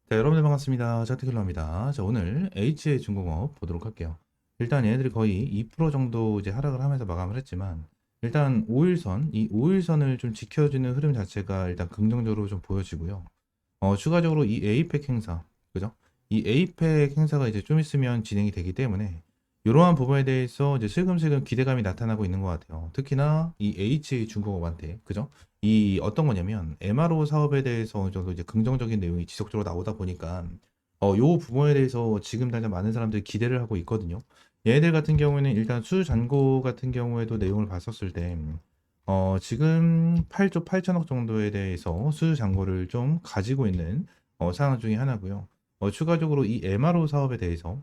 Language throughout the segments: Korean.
자, 여러분들 반갑습니다. 자티킬러입니다. 자, 오늘 HA중공업 보도록 할게요. 일단 얘네들이 거의 2% 정도 이제 하락을 하면서 마감을 했지만, 일단 5일선, 이 5일선을 좀 지켜주는 흐름 자체가 일단 긍정적으로 좀 보여지고요. 추가적으로 이 에이펙 행사, 그죠? 이 에이펙 행사가 이제 좀 있으면 진행이 되기 때문에, 이러한 부분에 대해서 이제 슬금슬금 기대감이 나타나고 있는 것 같아요. 특히나 이 HA중공업한테, 그죠? 이 어떤 거냐면 MRO 사업에 대해서 어느 정도 이제 긍정적인 내용이 지속적으로 나오다 보니까 요 부분에 대해서 지금 당장 많은 사람들이 기대를 하고 있거든요. 얘네들 같은 경우에는 일단 수잔고 같은 경우에도 내용을 봤었을 때 지금 8조 8천억 정도에 대해서 수잔고를 좀 가지고 있는 상황 중에 하나고요. 추가적으로 이 MRO 사업에 대해서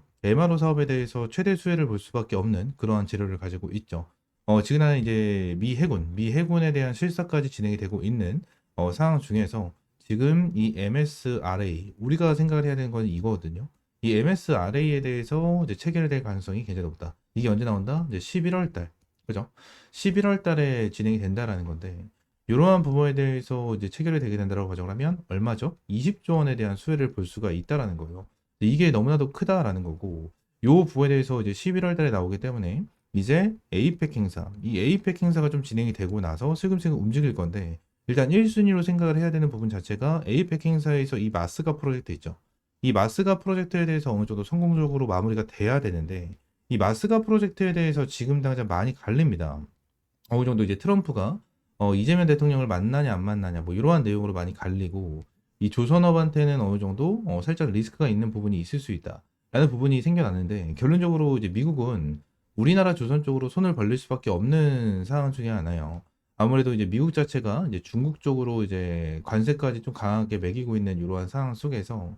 최대 수혜를 볼 수밖에 없는 그러한 재료를 가지고 있죠. 지금은 이제 미 해군에 대한 실사까지 진행이 되고 있는 상황 중에서 지금 이 MSRA, 우리가 생각을 해야 되는 건 이거거든요. 이 MSRA에 대해서 이제 체결될 가능성이 굉장히 높다. 이게 언제 나온다? 이제 11월 달. 그죠? 11월 달에 진행이 된다라는 건데, 이러한 부분에 대해서 이제 체결이 되게 된다고 가정을 하면 얼마죠? 20조 원에 대한 수혜를 볼 수가 있다라는 거예요. 이게 너무나도 크다라는 거고, 요 부분에 대해서 이제 11월 달에 나오기 때문에 이제 에이펙 행사, 이 에이펙 행사가 좀 진행이 되고 나서 슬금슬금 움직일 건데, 일단 1순위로 생각을 해야 되는 부분 자체가 에이펙 행사에서 이 마스가 프로젝트 있죠. 이 마스가 프로젝트에 대해서 어느 정도 성공적으로 마무리가 돼야 되는데, 이 마스가 프로젝트에 대해서 지금 당장 많이 갈립니다. 어느 정도 이제 트럼프가 이재명 대통령을 만나냐 안 만나냐 뭐 이러한 내용으로 많이 갈리고, 이 조선업한테는 어느 정도 살짝 리스크가 있는 부분이 있을 수 있다라는 부분이 생겨났는데, 결론적으로 이제 미국은 우리나라 조선 쪽으로 손을 벌릴 수밖에 없는 상황 중에 하나예요. 아무래도 이제 미국 자체가 이제 중국 쪽으로 이제 관세까지 좀 강하게 매기고 있는 이러한 상황 속에서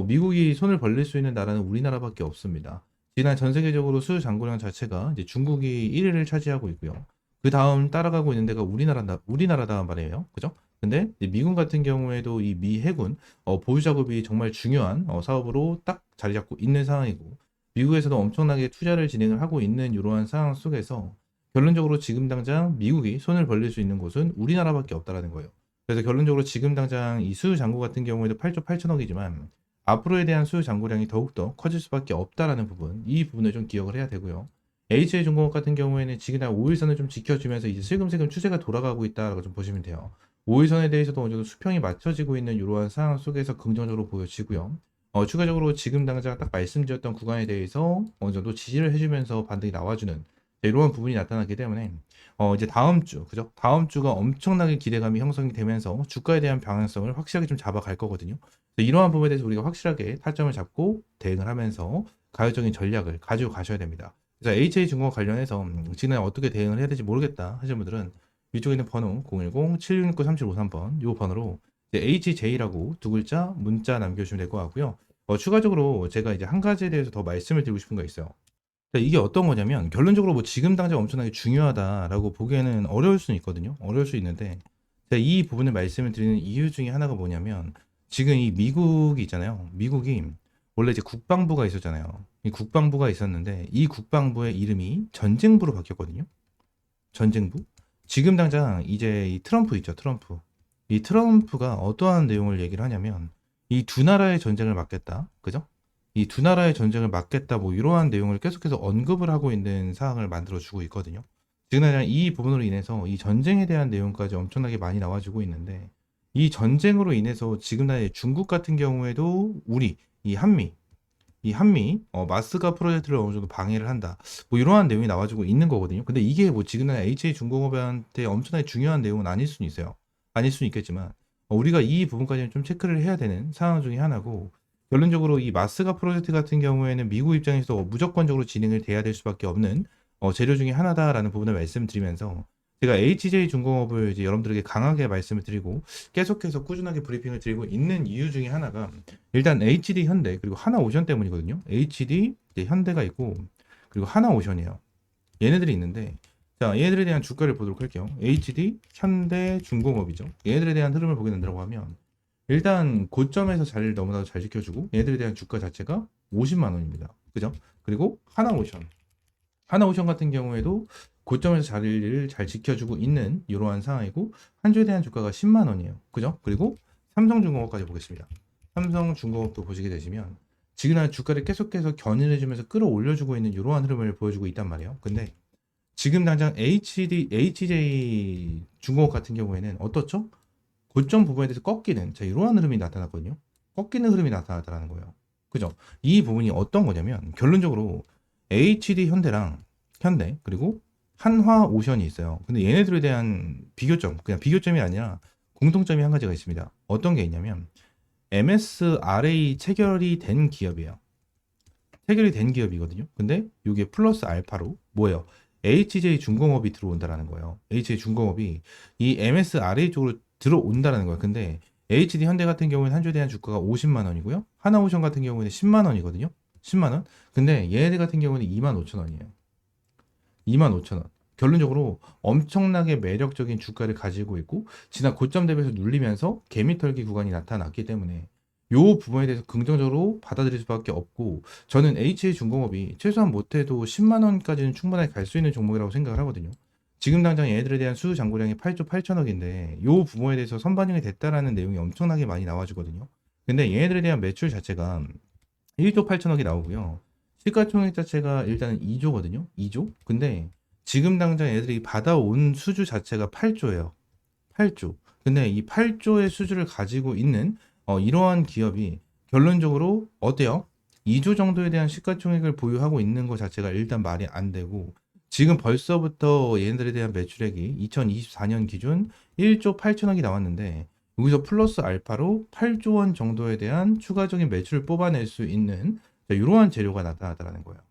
미국이 손을 벌릴 수 있는 나라는 우리나라밖에 없습니다. 지난 전 세계적으로 수주 잔고량 자체가 이제 중국이 1위를 차지하고 있고요. 그 다음 따라가고 있는 데가 우리나라다 말이에요. 그죠? 근데 이제 미군 같은 경우에도 이 미 해군 보유 작업이 정말 중요한 사업으로 딱 자리 잡고 있는 상황이고, 미국에서도 엄청나게 투자를 진행을 하고 있는 이러한 상황 속에서 결론적으로 지금 당장 미국이 손을 벌릴 수 있는 곳은 우리나라밖에 없다라는 거예요. 그래서 결론적으로 지금 당장 이 수주 잔고 같은 경우에도 8조 8천억이지만 앞으로에 대한 수요 잔고량이 더욱더 커질 수밖에 없다라는 부분, 이 부분을 좀 기억을 해야 되고요. HA중공업 같은 경우에는 지금 5일선을 좀 지켜주면서 이제 슬금슬금 추세가 돌아가고 있다라고 좀 보시면 돼요. 5일선에 대해서도 어느 정도 수평이 맞춰지고 있는 이러한 상황 속에서 긍정적으로 보여지고요. 추가적으로 지금 당장 딱 말씀드렸던 구간에 대해서 어느 정도 지지를 해주면서 반등이 나와주는 이러한 부분이 나타나기 때문에 이제 다음 주, 그죠? 다음 주가 엄청나게 기대감이 형성이 되면서 주가에 대한 방향성을 확실하게 좀 잡아갈 거거든요. 이러한 부분에 대해서 우리가 확실하게 타점을 잡고 대응을 하면서 가격적인 전략을 가지고 가셔야 됩니다. 그래서 HA중공업 관련해서 지금 어떻게 대응을 해야 될지 모르겠다 하시는 분들은 위쪽에 있는 번호 010-7669-3753번 이 번호로 HJ라고 두 글자 문자 남겨주시면 될 것 같고요. 추가적으로 제가 이제 한 가지에 대해서 더 말씀을 드리고 싶은 거 있어요. 이게 어떤 거냐면 결론적으로 뭐 지금 당장 엄청나게 중요하다라고 보기에는 어려울 수는 있거든요. 어려울 수 있는데 제가 이 부분을 말씀을 드리는 이유 중에 하나가 뭐냐면, 지금 이 미국이 있잖아요. 미국이 원래 이제 국방부가 있었잖아요. 이 국방부가 있었는데 이 국방부의 이름이 전쟁부로 바뀌었거든요. 전쟁부. 지금 당장 이제 이 트럼프 있죠. 트럼프. 이 트럼프가 어떠한 내용을 얘기를 하냐면 이 두 나라의 전쟁을 막겠다. 그죠? 이 두 나라의 전쟁을 막겠다 뭐 이러한 내용을 계속해서 언급을 하고 있는 사항을 만들어 주고 있거든요. 지금 당장 이 부분으로 인해서 이 전쟁에 대한 내용까지 엄청나게 많이 나와주고 있는데, 이 전쟁으로 인해서 지금 날 중국 같은 경우에도 우리 이 한미 마스가 프로젝트를 어느 정도 방해를 한다. 뭐 이러한 내용이 나와주고 있는 거거든요. 근데 이게 뭐 지금 날 HA 중공업한테 엄청나게 중요한 내용은 아닐 수는 있어요. 아닐 수는 있겠지만 우리가 이 부분까지는 좀 체크를 해야 되는 상황 중에 하나고, 결론적으로 이 마스가 프로젝트 같은 경우에는 미국 입장에서 무조건적으로 진행을 돼야 될 수밖에 없는 재료 중에 하나다라는 부분을 말씀드리면서, 제가 HJ 중공업을 이제 여러분들에게 강하게 말씀을 드리고 계속해서 꾸준하게 브리핑을 드리고 있는 이유 중에 하나가 일단 HD 현대 그리고 하나오션 때문이거든요. HD 이제 현대가 있고 그리고 하나오션이에요. 얘네들이 있는데, 자, 얘네들에 대한 주가를 보도록 할게요. HD 현대 중공업이죠. 얘네들에 대한 흐름을 보게 된다고 하면 일단 고점에서 자리를 너무나도 잘 지켜주고 얘네들에 대한 주가 자체가 50만 원입니다. 그죠? 그리고 하나오션 같은 경우에도 고점에서 자리를 잘 지켜주고 있는 이러한 상황이고, 한 주에 대한 주가가 10만 원이에요. 그죠? 그리고 삼성중공업까지 보겠습니다. 삼성중공업도 보시게 되시면 지금 주가를 계속해서 견인해주면서 끌어올려주고 있는 이러한 흐름을 보여주고 있단 말이에요. 근데 지금 당장 HJ 중공업 같은 경우에는 어떻죠? 고점 부분에 대해서 꺾이는 이러한 흐름이 나타났거든요. 꺾이는 흐름이 나타났다는 거예요. 그죠? 이 부분이 어떤 거냐면 결론적으로 HD 현대랑 현대 그리고 한화오션이 있어요. 근데 얘네들에 대한 비교점, 그냥 비교점이 아니라 공통점이 한 가지가 있습니다. 어떤 게 있냐면 MSRA 체결이 된 기업이에요. 체결이 된 기업이거든요. 근데 이게 플러스 알파로 뭐예요? HJ 중공업이 들어온다라는 거예요. HJ 중공업이 이 MSRA 쪽으로 들어온다라는 거예요. 근데 HD 현대 같은 경우에는 한 주에 대한 주가가 50만 원이고요. 하나오션 같은 경우에는 10만 원이거든요. 10만 원. 근데 얘네들 같은 경우는 2만 5천 원이에요. 2만 5천 원. 결론적으로 엄청나게 매력적인 주가를 가지고 있고 지난 고점 대비해서 눌리면서 개미털기 구간이 나타났기 때문에 요 부분에 대해서 긍정적으로 받아들일 수밖에 없고 저는 HJ중공업이 최소한 못해도 10만 원까지는 충분하게 갈 수 있는 종목이라고 생각을 하거든요. 지금 당장 얘네들에 대한 수주 잔고량이 8조 8천억인데 요 부분에 대해서 선반영이 됐다라는 내용이 엄청나게 많이 나와주거든요. 근데 얘네들에 대한 매출 자체가 1조 8천억이 나오고요. 시가총액 자체가 일단은 2조거든요. 2조. 근데 지금 당장 애들이 받아온 수주 자체가 8조예요. 8조. 근데 이 8조의 수주를 가지고 있는 이러한 기업이 결론적으로 어때요? 2조 정도에 대한 시가총액을 보유하고 있는 것 자체가 일단 말이 안 되고 지금 벌써부터 얘네들에 대한 매출액이 2024년 기준 1조 8천억이 나왔는데 여기서 플러스 알파로 8조 원 정도에 대한 추가적인 매출을 뽑아낼 수 있는 이러한 재료가 나타났다는 거예요.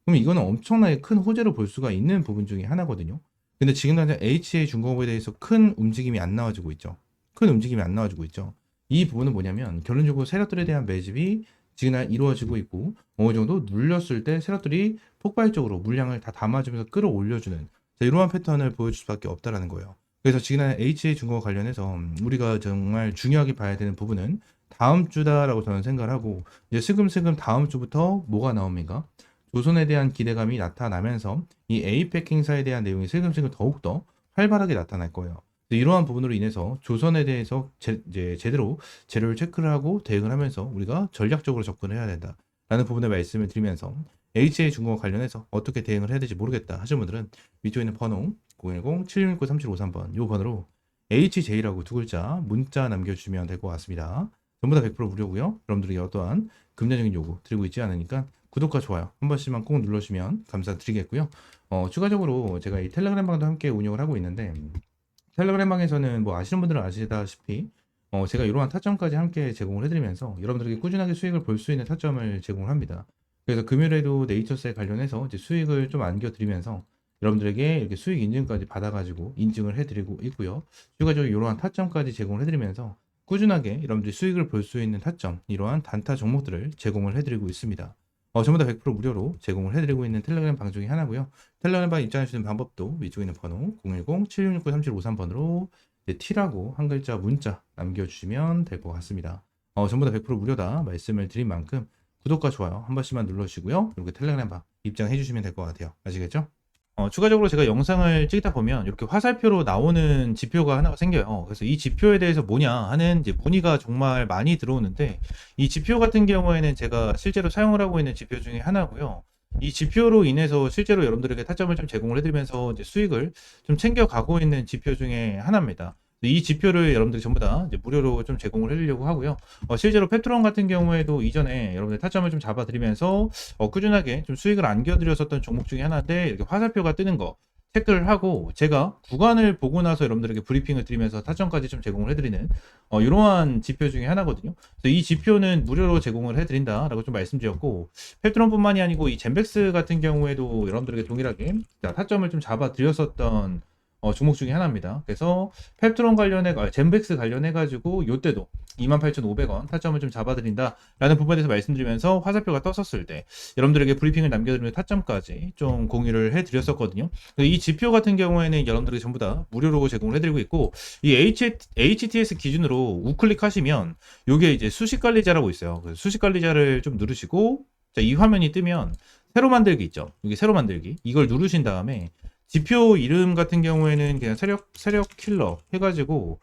그럼 이거는 엄청나게 큰 호재로 볼 수가 있는 부분 중에 하나거든요. 근데 지금 당장 HJ중공업에 대해서 큰 움직임이 안 나와주고 있죠. 큰 움직임이 안 나와주고 있죠. 이 부분은 뭐냐면 결론적으로 세력들에 대한 매집이 지금 이루어지고 있고 어느 정도 눌렸을 때 세력들이 폭발적으로 물량을 다 담아주면서 끌어올려주는 이러한 패턴을 보여줄 수밖에 없다라는 거예요. 그래서 지금 HJ중공업 관련해서 우리가 정말 중요하게 봐야 되는 부분은 다음 주다라고 저는 생각을 하고 이제 슬금슬금 다음 주부터 뭐가 나옵니까? 조선에 대한 기대감이 나타나면서 이 에이펙 행사에 대한 내용이 슬금슬금 더욱더 활발하게 나타날 거예요. 이러한 부분으로 인해서 조선에 대해서 이제 제대로 재료를 체크를 하고 대응을 하면서 우리가 전략적으로 접근을 해야 된다라는 부분에 말씀을 드리면서 HJ중공업 관련해서 어떻게 대응을 해야 될지 모르겠다 하시는 분들은 위쪽에 있는 번호 010-7669-3753번 이 번호로 HJ라고 두 글자 문자 남겨주시면 될 것 같습니다. 전부 다 100% 무료고요. 여러분들이 어떠한 금전적인 요구 드리고 있지 않으니까 구독과 좋아요 한 번씩만 꼭 눌러주시면 감사드리겠고요. 추가적으로 제가 이 텔레그램 방도 함께 운영을 하고 있는데 텔레그램 방에서는 뭐 아시는 분들은 아시다시피 제가 이러한 타점까지 함께 제공을 해드리면서 여러분들에게 꾸준하게 수익을 볼 수 있는 타점을 제공을 합니다. 그래서 금요일에도 네이처스에 관련해서 이제 수익을 좀 안겨드리면서 여러분들에게 이렇게 수익 인증까지 받아가지고 인증을 해드리고 있고요. 추가적으로 이러한 타점까지 제공을 해드리면서 꾸준하게 여러분들이 수익을 볼 수 있는 타점, 이러한 단타 종목들을 제공을 해드리고 있습니다. 전부 다 100% 무료로 제공을 해드리고 있는 텔레그램 방 중에 하나고요. 텔레그램 방 입장할 수 있는 방법도 위쪽에 있는 번호 010-7669-3753번으로 T라고 한 글자 문자 남겨주시면 될 것 같습니다. 전부 다 100% 무료다 말씀을 드린 만큼 구독과 좋아요 한 번씩만 눌러주시고요. 이렇게 텔레그램 방 입장해 주시면 될 것 같아요. 아시겠죠? 추가적으로 제가 영상을 찍다 보면 이렇게 화살표로 나오는 지표가 하나가 생겨요. 그래서 이 지표에 대해서 뭐냐 하는 이제 문의가 정말 많이 들어오는데 이 지표 같은 경우에는 제가 실제로 사용을 하고 있는 지표 중에 하나고요. 이 지표로 인해서 실제로 여러분들에게 타점을 좀 제공을 해드리면서 이제 수익을 좀 챙겨가고 있는 지표 중에 하나입니다. 이 지표를 여러분들이 전부 다 이제 무료로 좀 제공을 해드리려고 하고요. 실제로 페트론 같은 경우에도 이전에 여러분들 타점을 좀 잡아드리면서 꾸준하게 좀 수익을 안겨드렸었던 종목 중에 하나인데 이렇게 화살표가 뜨는 거 체크를 하고 제가 구간을 보고 나서 여러분들에게 브리핑을 드리면서 타점까지 좀 제공을 해드리는 이러한 지표 중에 하나거든요. 그래서 이 지표는 무료로 제공을 해드린다라고 좀 말씀드렸고 페트론뿐만이 아니고 이 젠백스 같은 경우에도 여러분들에게 동일하게 타점을 좀 잡아드렸었던 종목 중에 하나입니다. 그래서 펩트론 관련해 젠백스 관련해 가지고 요때도 28,500원 타점을 좀 잡아드린다 라는 부분에 대해서 말씀드리면서 화살표가 떴었을 때 여러분들에게 브리핑을 남겨드리면서 타점까지 좀 공유를 해드렸었거든요. 이 지표 같은 경우에는 여러분들이 전부 다 무료로 제공을 해드리고 있고 이 HTS 기준으로 우클릭 하시면 요게 이제 수식관리자라고 있어요. 그래서 수식관리자를 좀 누르시고 자, 이 화면이 뜨면 새로 만들기 있죠. 여기 새로 만들기 이걸 누르신 다음에 지표 이름 같은 경우에는 그냥 세력 킬러 해가지고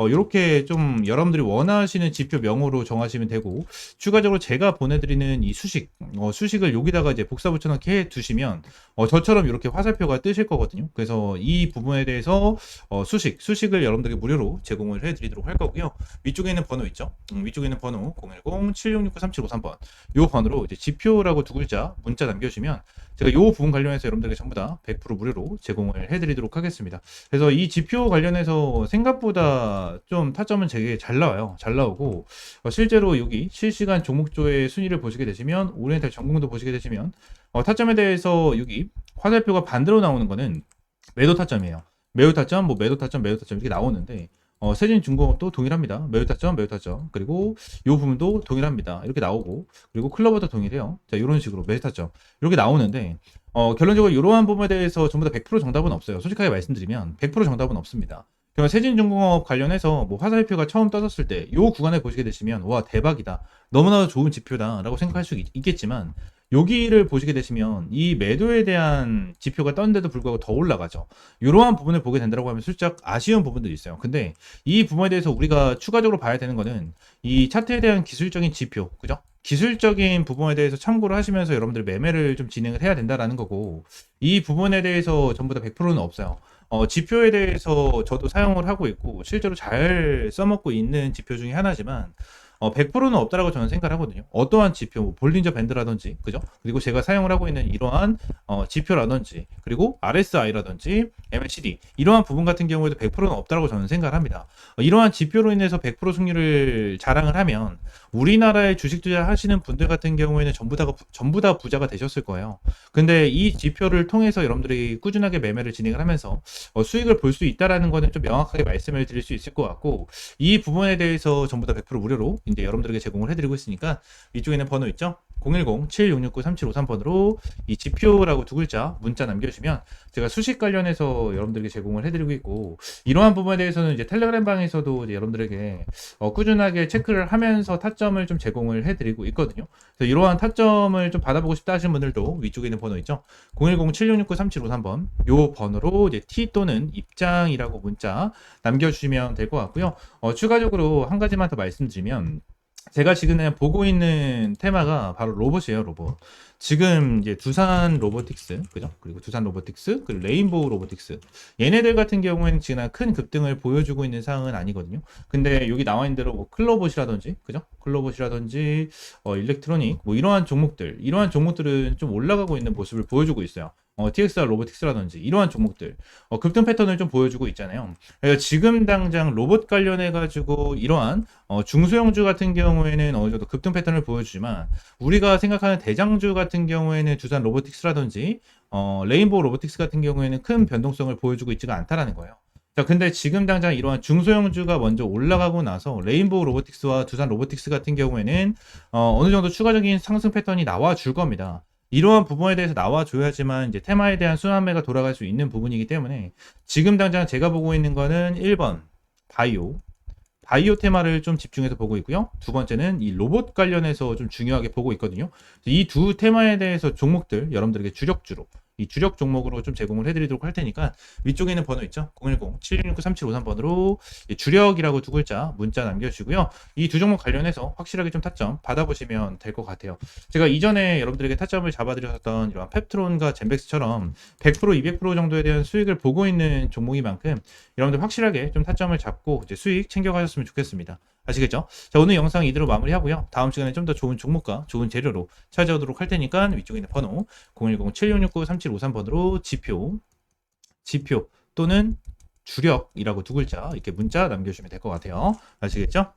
이렇게 좀 여러분들이 원하시는 지표 명으로 정하시면 되고, 추가적으로 제가 보내드리는 이 수식을 여기다가 이제 복사 붙여넣기 해 두시면 저처럼 이렇게 화살표가 뜨실 거거든요. 그래서 이 부분에 대해서 수식을 여러분들에게 무료로 제공을 해드리도록 할 거고요. 위쪽에 있는 번호 있죠? 위쪽에 있는 번호 010-7669-3753번 요 번호로 이제 지표라고 두 글자 문자 남겨주시면 제가 이 부분 관련해서 여러분들에게 전부 다 100% 무료로 제공을 해드리도록 하겠습니다. 그래서 이 지표 관련해서 생각보다 좀 타점은 되게 잘 나와요. 잘 나오고 실제로 여기 실시간 종목조의 순위를 보시게 되시면 오리엔탈 전공도 보시게 되시면 타점에 대해서 여기 화살표가 반대로 나오는 거는 매도 타점이에요. 매우 타점, 뭐 매도 타점, 매도 타점 이렇게 나오는데 세진중공업도 동일합니다. 매우 타점, 매우 타점. 그리고 이 부분도 동일합니다. 이렇게 나오고, 그리고 클로버도 동일해요. 자, 이런 식으로 매우 타점 이렇게 나오는데 결론적으로 이러한 부분에 대해서 전부 다 100% 정답은 없어요. 솔직하게 말씀드리면 100% 정답은 없습니다. 그러면 세진중공업 관련해서 뭐 화살표가 처음 떠졌을 때 이 구간에 보시게 되시면 와 대박이다, 너무나도 좋은 지표다라고 생각할 수 있겠지만 여기를 보시게 되시면 이 매도에 대한 지표가 떴는데도 불구하고 더 올라가죠. 이러한 부분을 보게 된다고 하면 슬쩍 아쉬운 부분들이 있어요. 근데 이 부분에 대해서 우리가 추가적으로 봐야 되는 거는 이 차트에 대한 기술적인 지표, 그죠? 기술적인 부분에 대해서 참고를 하시면서 여러분들 매매를 좀 진행을 해야 된다라는 거고, 이 부분에 대해서 전부 다 100%는 없어요. 지표에 대해서 저도 사용을 하고 있고 실제로 잘 써먹고 있는 지표 중에 하나지만 100%는 없다라고 저는 생각을 하거든요. 어떠한 지표, 뭐 볼린저 밴드라든지, 그죠? 그리고 제가 사용을 하고 있는 이러한 지표라든지, 그리고 RSI라든지, MACD 이러한 부분 같은 경우에도 100%는 없다라고 저는 생각을 합니다. 이러한 지표로 인해서 100% 승률을 자랑을 하면 우리나라에 주식 투자하시는 분들 같은 경우에는 전부 다 부자가 되셨을 거예요. 근데 이 지표를 통해서 여러분들이 꾸준하게 매매를 진행을 하면서 수익을 볼 수 있다라는 거는 좀 명확하게 말씀을 드릴 수 있을 것 같고, 이 부분에 대해서 전부 다 100% 무료로 이제 여러분들에게 제공을 해드리고 있으니까 위쪽에 있는 번호 있죠? 010-7669-3753번으로 이 지표라고 두 글자 문자 남겨주시면 제가 수식 관련해서 여러분들에게 제공을 해드리고 있고, 이러한 부분에 대해서는 이제 텔레그램 방에서도 이제 여러분들에게 꾸준하게 체크를 하면서 타점을 좀 제공을 해드리고 있거든요. 그래서 이러한 타점을 좀 받아보고 싶다 하시는 분들도 위쪽에 있는 번호 있죠? 010-7669-3753번 요 번호로 이제 T 또는 입장이라고 문자 남겨주시면 될 것 같고요. 추가적으로 한 가지만 더 말씀드리면, 제가 지금 보고 있는 테마가 바로 로봇이에요, 로봇. 지금 이제 두산 로보틱스, 그죠? 그리고 두산 로보틱스, 그리고 레인보우 로보틱스. 얘네들 같은 경우에는 지금 큰 급등을 보여주고 있는 상황은 아니거든요. 근데 여기 나와 있는 대로 뭐 클로봇이라든지, 그죠? 클로봇이라든지, 일렉트로닉, 뭐 이러한 종목들은 좀 올라가고 있는 모습을 보여주고 있어요. TXR 로보틱스라든지 이러한 종목들 급등 패턴을 좀 보여주고 있잖아요. 그래서 지금 당장 로봇 관련해 가지고 이러한 중소형주 같은 경우에는 어느 정도 급등 패턴을 보여주지만, 우리가 생각하는 대장주 같은 경우에는 두산 로보틱스라든지 레인보우 로보틱스 같은 경우에는 큰 변동성을 보여주고 있지가 않다라는 거예요. 자, 근데 지금 당장 이러한 중소형주가 먼저 올라가고 나서 레인보우 로보틱스와 두산 로보틱스 같은 경우에는 어느 정도 추가적인 상승 패턴이 나와 줄 겁니다. 이러한 부분에 대해서 나와줘야지만 이제 테마에 대한 순환매가 돌아갈 수 있는 부분이기 때문에 지금 당장 제가 보고 있는 거는 1번 바이오 테마를 좀 집중해서 보고 있고요. 두 번째는 이 로봇 관련해서 좀 중요하게 보고 있거든요. 이 두 테마에 대해서 종목들 여러분들에게 주력주로 이 주력 종목으로 좀 제공을 해드리도록 할 테니까 위쪽에 있는 번호 있죠? 010-7669-3753번으로 주력이라고 두 글자 문자 남겨주시고요. 이 두 종목 관련해서 확실하게 좀 타점 받아보시면 될 것 같아요. 제가 이전에 여러분들에게 타점을 잡아드렸던 이런 펩트론과 젠백스처럼 100%, 200% 정도에 대한 수익을 보고 있는 종목인 만큼 여러분들 확실하게 좀 타점을 잡고 이제 수익 챙겨가셨으면 좋겠습니다. 아시겠죠? 자, 오늘 영상 이대로 마무리하고요. 다음 시간에 좀 더 좋은 종목과 좋은 재료로 찾아오도록 할 테니까 위쪽에 있는 번호 010-7669-3753번으로 지표 또는 주력이라고 두 글자 이렇게 문자 남겨주시면 될 것 같아요. 아시겠죠?